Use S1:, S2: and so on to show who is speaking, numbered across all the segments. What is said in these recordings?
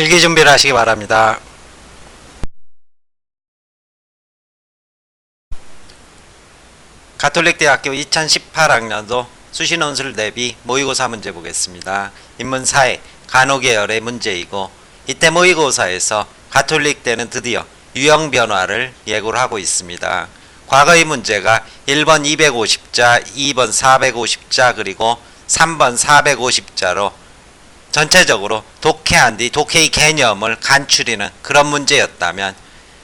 S1: 필기 준비를 하시기 바랍니다. 가톨릭대학교 2018학년도 수시논술 대비 모의고사 문제 보겠습니다. 인문사회, 간호계열의 문제이고 이때 모의고사에서 가톨릭대는 드디어 유형 변화를 예고를 하고 있습니다. 과거의 문제가 1번 250자, 2번 450자, 그리고 3번 450자로 전체적으로 독해한 뒤 독해의 개념을 간추리는 그런 문제였다면,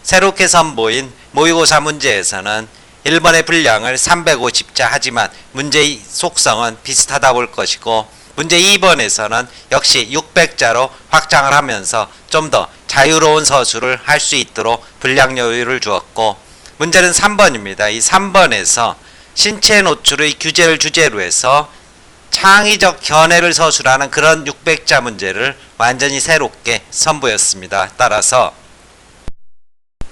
S1: 새롭게 선보인 모의고사 문제에서는 1번의 분량을 350자 하지만 문제의 속성은 비슷하다 볼 것이고, 문제 2번에서는 역시 600자로 확장을 하면서 좀 더 자유로운 서술을 할 수 있도록 분량 여유를 주었고, 문제는 3번입니다. 이 3번에서 신체 노출의 규제를 주제로 해서 창의적 견해를 서술하는 그런 600자 문제를 완전히 새롭게 선보였습니다. 따라서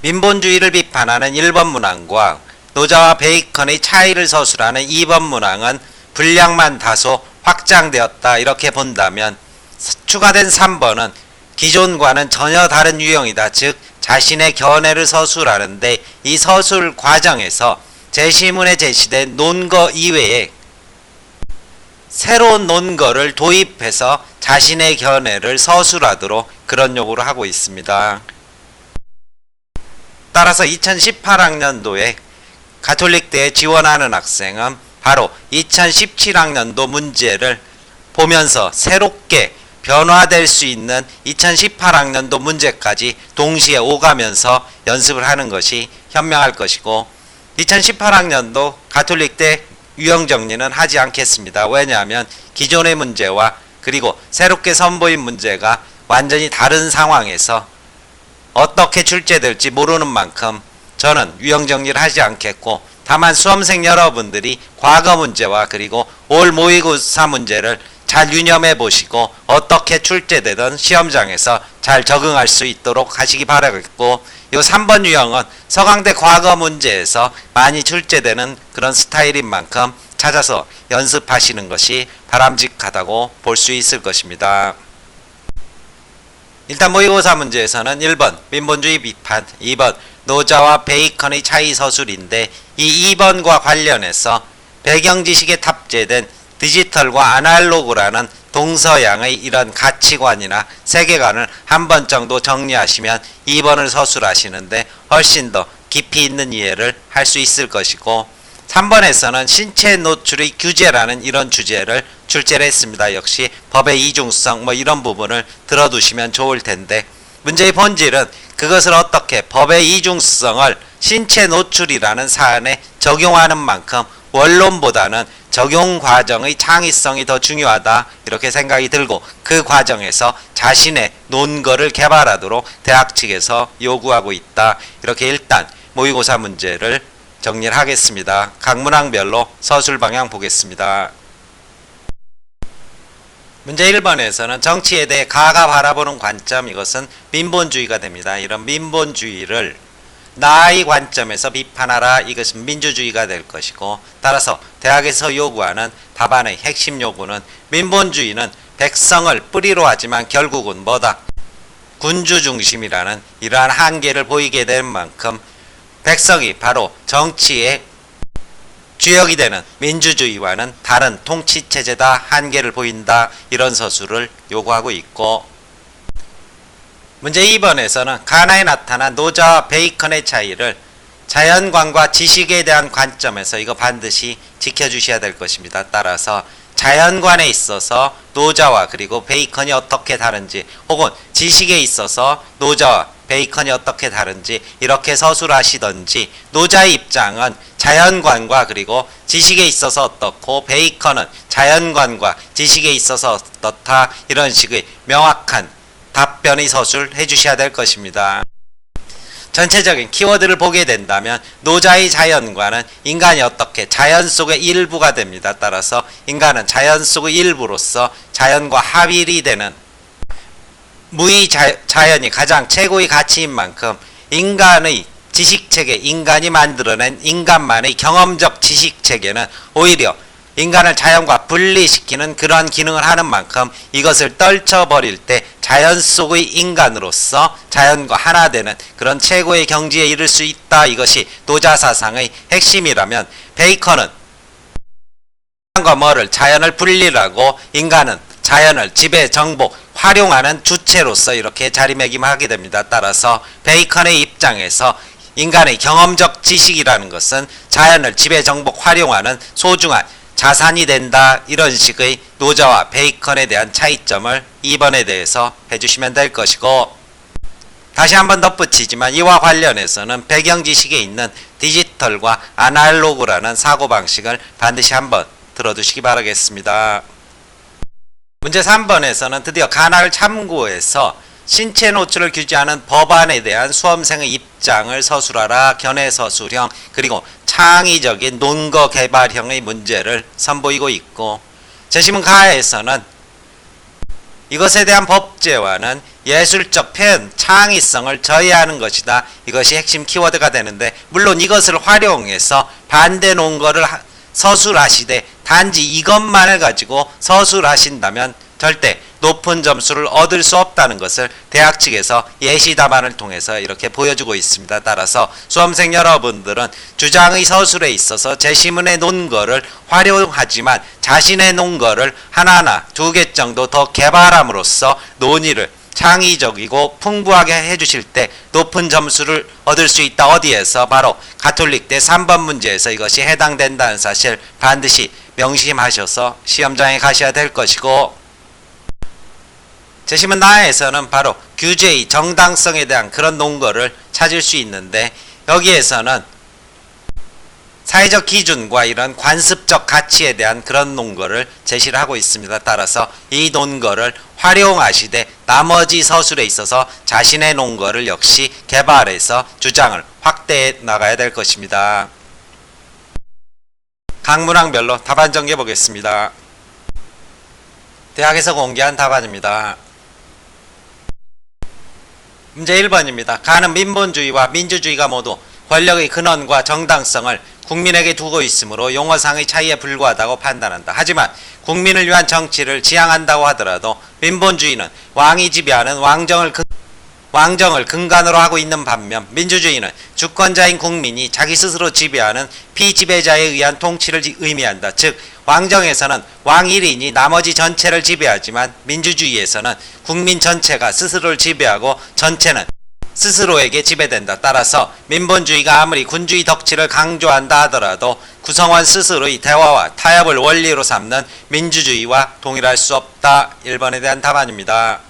S1: 민본주의를 비판하는 1번 문항과 노자와 베이컨의 차이를 서술하는 2번 문항은 분량만 다소 확장되었다 이렇게 본다면, 추가된 3번은 기존과는 전혀 다른 유형이다. 즉 자신의 견해를 서술하는데 이 서술 과정에서 제시문에 제시된 논거 이외에 새로운 논거를 도입해서 자신의 견해를 서술하도록 그런 요구를 하고 있습니다. 따라서 2018학년도에 가톨릭대에 지원하는 학생은 바로 2017학년도 문제를 보면서 새롭게 변화될 수 있는 2018학년도 문제까지 동시에 오가면서 연습을 하는 것이 현명할 것이고, 2018학년도 가톨릭대 유형 정리는 하지 않겠습니다. 왜냐하면 기존의 문제와 그리고 새롭게 선보인 문제가 완전히 다른 상황에서 어떻게 출제될지 모르는 만큼 저는 유형 정리를 하지 않겠고, 다만 수험생 여러분들이 과거 문제와 그리고 올 모의고사 문제를 잘 유념해 보시고 어떻게 출제되든 시험장에서 잘 적응할 수 있도록 하시기 바라겠고, 이 3번 유형은 서강대 과거 문제에서 많이 출제되는 그런 스타일인 만큼 찾아서 연습하시는 것이 바람직하다고 볼 수 있을 것입니다. 일단 모의고사 문제에서는 1번 민본주의 비판, 2번 노자와 베이컨의 차이 서술인데, 이 2번과 관련해서 배경지식에 탑재된 디지털과 아날로그라는 동서양의 이런 가치관이나 세계관을 한 번 정도 정리하시면 2번을 서술하시는데 훨씬 더 깊이 있는 이해를 할 수 있을 것이고, 3번에서는 신체 노출의 규제라는 이런 주제를 출제를 했습니다. 역시 법의 이중성 이런 부분을 들어두시면 좋을 텐데, 문제의 본질은 그것을 어떻게 법의 이중성을 신체 노출이라는 사안에 적용하는 만큼 원론보다는 적용 과정의 창의성이 더 중요하다 이렇게 생각이 들고, 그 과정에서 자신의 논거를 개발하도록 대학 측에서 요구하고 있다. 이렇게 일단 모의고사 문제를 정리를 하겠습니다. 각 문항별로 서술 방향 보겠습니다. 문제 1번에서는 정치에 대해 가가 바라보는 관점, 이것은 민본주의가 됩니다. 이런 민본주의를 나의 관점에서 비판하라, 이것은 민주주의가 될 것이고, 따라서 대학에서 요구하는 답안의 핵심 요구는 민본주의는 백성을 뿌리로 하지만 결국은 뭐다? 군주 중심이라는 이러한 한계를 보이게 될 만큼 백성이 바로 정치의 주역이 되는 민주주의와는 다른 통치체제다, 한계를 보인다, 이런 서술을 요구하고 있고, 문제 2번에서는 가나에 나타난 노자와 베이컨의 차이를 자연관과 지식에 대한 관점에서 이거 반드시 지켜주셔야 될 것입니다. 따라서 자연관에 있어서 노자와 그리고 베이컨이 어떻게 다른지, 혹은 지식에 있어서 노자와 베이컨이 어떻게 다른지 이렇게 서술하시던지, 노자의 입장은 자연관과 그리고 지식에 있어서 어떻고 베이컨은 자연관과 지식에 있어서 어떻다, 이런 식의 명확한 답변의 서술 해주셔야 될 것입니다. 전체적인 키워드를 보게 된다면 노자의 자연관은 인간이 어떻게 자연 속의 일부가 됩니다. 따라서 인간은 자연 속의 일부로서 자연과 합일이 되는 무의 자연이 가장 최고의 가치인 만큼, 인간의 지식체계, 인간이 만들어낸 인간만의 경험적 지식체계는 오히려 인간을 자연과 분리시키는 그러한 기능을 하는 만큼 이것을 떨쳐버릴 때 자연 속의 인간으로서 자연과 하나 되는 그런 최고의 경지에 이를 수 있다. 이것이 노자사상의 핵심이라면 베이컨은 인간과 뭐를 자연을 분리하고 인간은 자연을 지배, 정복, 활용하는 주체로서 이렇게 자리매김하게 됩니다. 따라서 베이컨의 입장에서 인간의 경험적 지식이라는 것은 자연을 지배, 정복, 활용하는 소중한 자산이 된다. 이런 식의 노자와 베이컨에 대한 차이점을 2번에 대해서 해주시면 될 것이고, 다시 한번 덧붙이지만 이와 관련해서는 배경지식에 있는 디지털과 아날로그라는 사고방식을 반드시 한번 들어두시기 바라겠습니다. 문제 3번에서는 드디어 간학을 참고해서 신체 노출을 규제하는 법안에 대한 수험생의 입장을 서술하라, 견해서술형, 그리고 창의적인 논거 개발형의 문제를 선보이고 있고, 제시문 가에서는 이것에 대한 법제화는 예술적 표현, 창의성을 저해하는 것이다. 이것이 핵심 키워드가 되는데, 물론 이것을 활용해서 반대 논거를 서술하시되 단지 이것만을 가지고 서술하신다면 절대 높은 점수를 얻을 수 없다는 것을 대학 측에서 예시 답안을 통해서 이렇게 보여주고 있습니다. 따라서 수험생 여러분들은 주장의 서술에 있어서 제시문의 논거를 활용하지만 자신의 논거를 하나하나 2개 정도 더 개발함으로써 논의를 창의적이고 풍부하게 해주실 때 높은 점수를 얻을 수 있다. 어디에서? 바로 가톨릭대 3번 문제에서 이것이 해당된다는 사실 반드시 명심하셔서 시험장에 가셔야 될 것이고, 제시문 나에서는 바로 규제의 정당성에 대한 그런 논거를 찾을 수 있는데, 여기에서는 사회적 기준과 이런 관습적 가치에 대한 그런 논거를 제시를 하고 있습니다. 따라서 이 논거를 활용하시되 나머지 서술에 있어서 자신의 논거를 역시 개발해서 주장을 확대해 나가야 될 것입니다. 각 문항별로 답안 정리해 보겠습니다. 대학에서 공개한 답안입니다. 문제 1번입니다. 가는 민본주의와 민주주의가 모두 권력의 근원과 정당성을 국민에게 두고 있으므로 용어상의 차이에 불과하다고 판단한다. 하지만 국민을 위한 정치를 지향한다고 하더라도 민본주의는 왕이 지배하는 왕정을 근간으로 하고 있는 반면, 민주주의는 주권자인 국민이 자기 스스로 지배하는 피지배자에 의한 통치를 의미한다. 즉 왕정에서는 왕 1인이 나머지 전체를 지배하지만 민주주의에서는 국민 전체가 스스로를 지배하고 전체는 스스로에게 지배된다. 따라서 민본주의가 아무리 군주의 덕치를 강조한다 하더라도 구성원 스스로의 대화와 타협을 원리로 삼는 민주주의와 동일할 수 없다. 1번에 대한 답안입니다.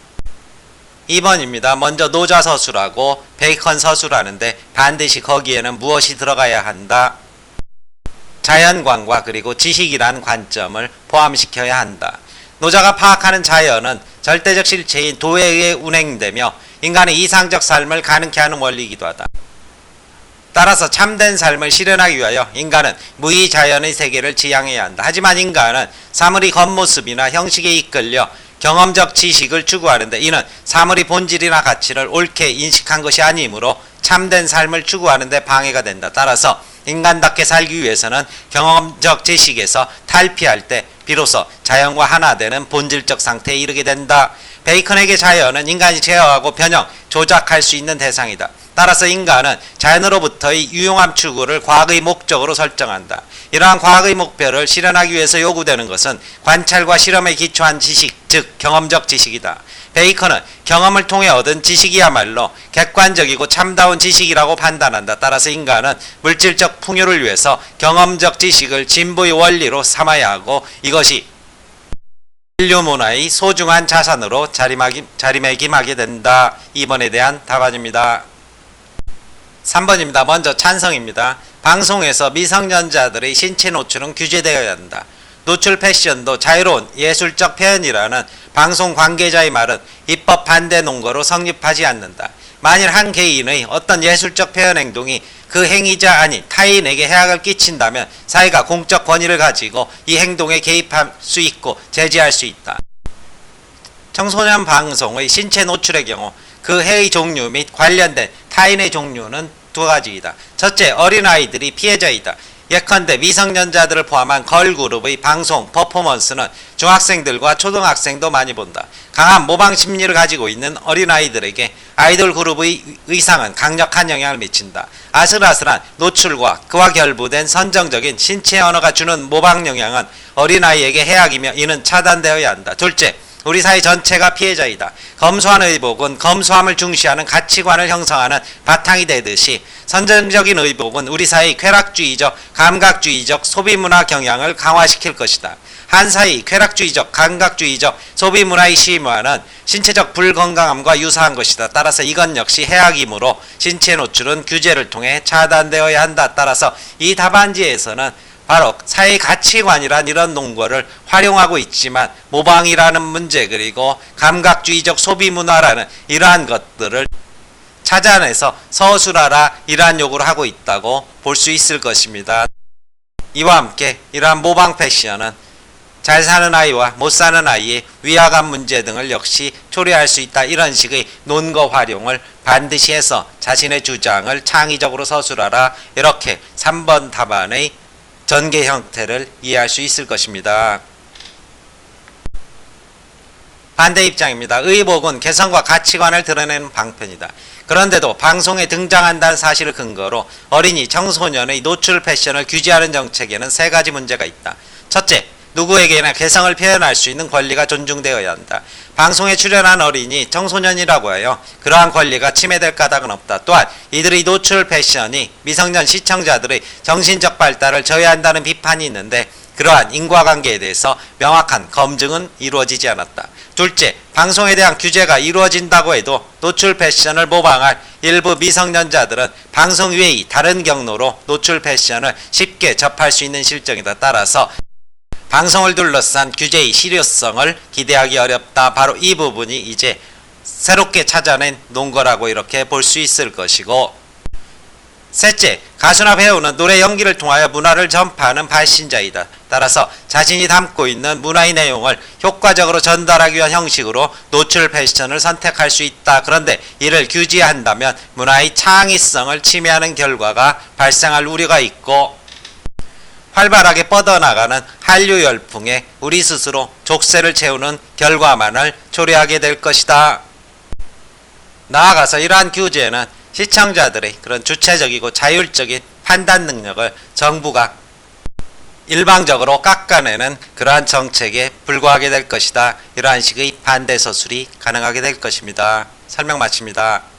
S1: 2번입니다. 먼저 노자 서술하고 베이컨 서술하는데 반드시 거기에는 무엇이 들어가야 한다? 자연관과 그리고 지식이라는 관점을 포함시켜야 한다. 노자가 파악하는 자연은 절대적 실체인 도에 의해 운행되며 인간의 이상적 삶을 가능케 하는 원리이기도 하다. 따라서 참된 삶을 실현하기 위하여 인간은 무의자연의 세계를 지향해야 한다. 하지만 인간은 사물의 겉모습이나 형식에 이끌려 경험적 지식을 추구하는데, 이는 사물의 본질이나 가치를 옳게 인식한 것이 아니므로 참된 삶을 추구하는 데 방해가 된다. 따라서 인간답게 살기 위해서는 경험적 지식에서 탈피할 때 비로소 자연과 하나 되는 본질적 상태에 이르게 된다. 베이컨에게 자연은 인간이 제어하고 변형, 조작할 수 있는 대상이다. 따라서 인간은 자연으로부터의 유용함 추구를 과학의 목적으로 설정한다. 이러한 과학의 목표를 실현하기 위해서 요구되는 것은 관찰과 실험에 기초한 지식, 즉 경험적 지식이다. 베이컨은 경험을 통해 얻은 지식이야말로 객관적이고 참다운 지식이라고 판단한다. 따라서 인간은 물질적 풍요를 위해서 경험적 지식을 진보의 원리로 삼아야 하고, 이것이 인류 문화의 소중한 자산으로 자리매김하게 된다. 2번에 대한 답안입니다. 3번입니다. 먼저 찬성입니다. 방송에서 미성년자들의 신체 노출은 규제되어야 한다. 노출 패션도 자유로운 예술적 표현이라는 방송 관계자의 말은 입법 반대 논거로 성립하지 않는다. 만일 한 개인의 어떤 예술적 표현 행동이 그 행위자 아닌 타인에게 해악을 끼친다면 사회가 공적 권위를 가지고 이 행동에 개입할 수 있고 제지할 수 있다. 청소년 방송의 신체 노출의 경우 그 해의 종류 및 관련된 타인의 종류는 두 가지이다. 첫째, 어린아이들이 피해자이다. 예컨대 미성년자들을 포함한 걸그룹의 방송 퍼포먼스는 중학생들과 초등학생도 많이 본다. 강한 모방 심리를 가지고 있는 어린아이들에게 아이돌 그룹의 의상은 강력한 영향을 미친다. 아슬아슬한 노출과 그와 결부된 선정적인 신체 언어가 주는 모방 영향은 어린아이에게 해악이며 이는 차단되어야 한다. 둘째, 우리 사회 전체가 피해자이다. 검소한 의복은 검소함을 중시하는 가치관을 형성하는 바탕이 되듯이 선정적인 의복은 우리 사회의 쾌락주의적, 감각주의적 소비문화 경향을 강화시킬 것이다. 한 사회의 쾌락주의적, 감각주의적 소비문화의 심화는 신체적 불건강함과 유사한 것이다. 따라서 이건 역시 해악이므로 신체 노출은 규제를 통해 차단되어야 한다. 따라서 이 답안지에서는 바로 사회 가치관이란 이런 논거를 활용하고 있지만 모방이라는 문제 그리고 감각주의적 소비문화라는 이러한 것들을 찾아내서 서술하라 이러한 요구를 하고 있다고 볼 수 있을 것입니다. 이와 함께 이러한 모방 패션은 잘 사는 아이와 못 사는 아이의 위화감 문제 등을 역시 초래할 수 있다. 이런 식의 논거 활용을 반드시 해서 자신의 주장을 창의적으로 서술하라. 이렇게 3번 답안의 전개 형태를 이해할 수 있을 것입니다. 반대 입장입니다. 의복은 개성과 가치관을 드러내는 방편이다. 그런데도 방송에 등장한다는 사실을 근거로 어린이, 청소년의 노출 패션을 규제하는 정책에는 3가지 문제가 있다. 첫째, 누구에게나 개성을 표현할 수 있는 권리가 존중되어야 한다. 방송에 출연한 어린이, 청소년이라고 하여 그러한 권리가 침해될 까닭은 없다. 또한 이들의 노출 패션이 미성년 시청자들의 정신적 발달을 저해한다는 비판이 있는데 그러한 인과관계에 대해서 명확한 검증은 이루어지지 않았다. 둘째, 방송에 대한 규제가 이루어진다고 해도 노출 패션을 모방할 일부 미성년자들은 방송 외의 다른 경로로 노출 패션을 쉽게 접할 수 있는 실정이다. 따라서 방송을 둘러싼 규제의 실효성을 기대하기 어렵다. 바로 이 부분이 이제 새롭게 찾아낸 논거라고 이렇게 볼 수 있을 것이고, 셋째, 가수나 배우는 노래 연기를 통하여 문화를 전파하는 발신자이다. 따라서 자신이 담고 있는 문화의 내용을 효과적으로 전달하기 위한 형식으로 노출 패션을 선택할 수 있다. 그런데 이를 규제한다면 문화의 창의성을 침해하는 결과가 발생할 우려가 있고 활발하게 뻗어나가는 한류 열풍에 우리 스스로 족쇄를 채우는 결과만을 초래하게 될 것이다. 나아가서 이러한 규제는 시청자들의 그런 주체적이고 자율적인 판단 능력을 정부가 일방적으로 깎아내는 그러한 정책에 불과하게 될 것이다. 이러한 식의 반대 서술이 가능하게 될 것입니다. 설명 마칩니다.